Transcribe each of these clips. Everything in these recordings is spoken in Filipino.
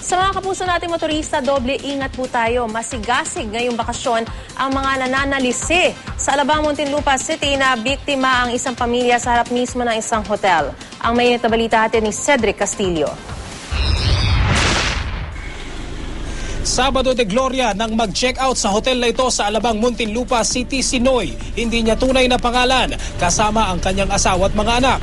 Sa mga kapuso nating motorista, doble ingat po tayo. Masigasig ngayong bakasyon ang mga nananalisi. Sa Alabang, Muntinlupa City na biktima ang isang pamilya sa harap mismo ng isang hotel. Ang mainit na balita natin ni Cedric Castillo. Sabado de Gloria nang mag-check out sa hotel na ito sa Alabang, Muntinlupa City si Noy. Hindi niya tunay na pangalan, kasama ang kanyang asawa at mga anak.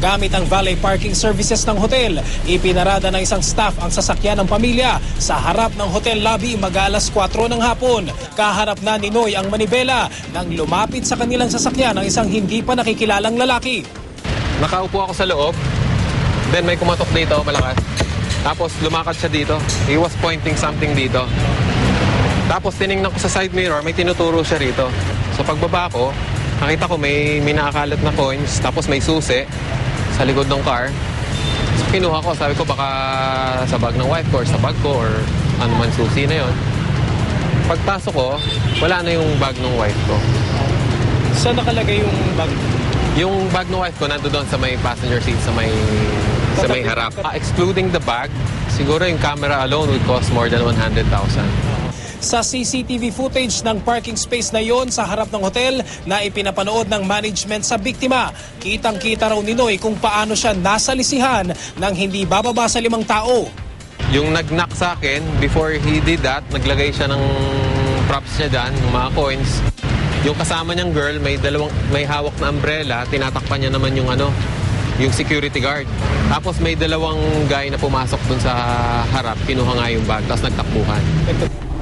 Gamit ang valet parking services ng hotel, ipinarada ng isang staff ang sasakyan ng pamilya sa harap ng hotel lobby mag-alas 4 ng hapon. Kaharap na ni Noy ang manibela nang lumapit sa kanilang sasakyan ng isang hindi pa nakikilalang lalaki. Nakaupo ako sa loob, then may kumatok dito, malakas. Tapos lumakad siya dito. He was pointing something dito. Tapos tiningnan ko sa side mirror, may tinuturo siya rito. So pagbaba ko, nakita ko may nakakalat na coins, tapos may susi sa likod ng car. So kinuha ko, sabi ko baka sa bag ng wife ko or sa bag ko or ano man susi na yon. Pagpasok ko, wala na yung bag ng wife ko. Saan nakalagay yung bag? Yung bag ng wife ko nandoon sa may passenger seat, sa may harap. Excluding the bag, siguro yung camera alone would cost more than 100,000. Sa CCTV footage ng parking space na yon sa harap ng hotel na ipinapanood ng management sa biktima, kitang-kita raw ni Noy kung paano siya nasalisihan ng hindi bababa sa 5 tao. Yung nag-knock sa akin, before he did that, naglagay siya ng props niya dyan, ng mga coins. Yung kasama niyang girl, may hawak na umbrella, tinatakpan niya naman yung security guard. Tapos may 2 guy na pumasok dun sa harap, kinuha nga yung bag, tapos nagtakbuhan.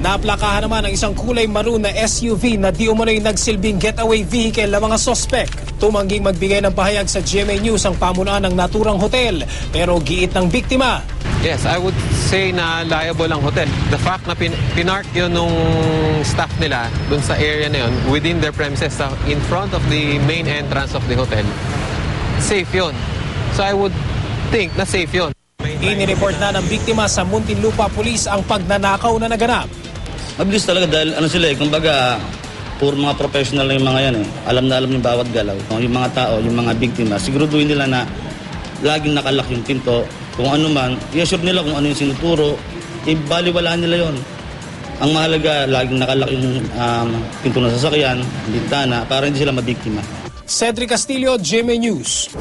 Naplakahan naman ang isang kulay maroon na SUV na di umano'y nagsilbing getaway vehicle ng mga sospek. Tumangging magbigay ng pahayag sa GMA News ang pamunuan ng naturang hotel, pero giit ng biktima. Yes, I would say na liable ang hotel. The fact na pinark yun nung staff nila dun sa area na yun, within their premises, in front of the main entrance of the hotel, safe yun. So I would think na safe yun. Inireport na ng biktima sa Muntinlupa Police ang pagnanakaw na naganap. Mabilis talaga dahil kumbaga, puro mga professional na yung mga yan . Alam na alam yung bawat galaw. Yung mga tao, yung mga biktima, siguraduhin nila na laging nakalak yung pinto. Kung ano man, i-assure nila kung ano yung sinuturo, ibaliwalaan nila yon. Ang mahalaga, laging nakalak yung pinto ng sasakyan, bintana, para hindi sila mabiktima. Cedric Castillo, GMA News.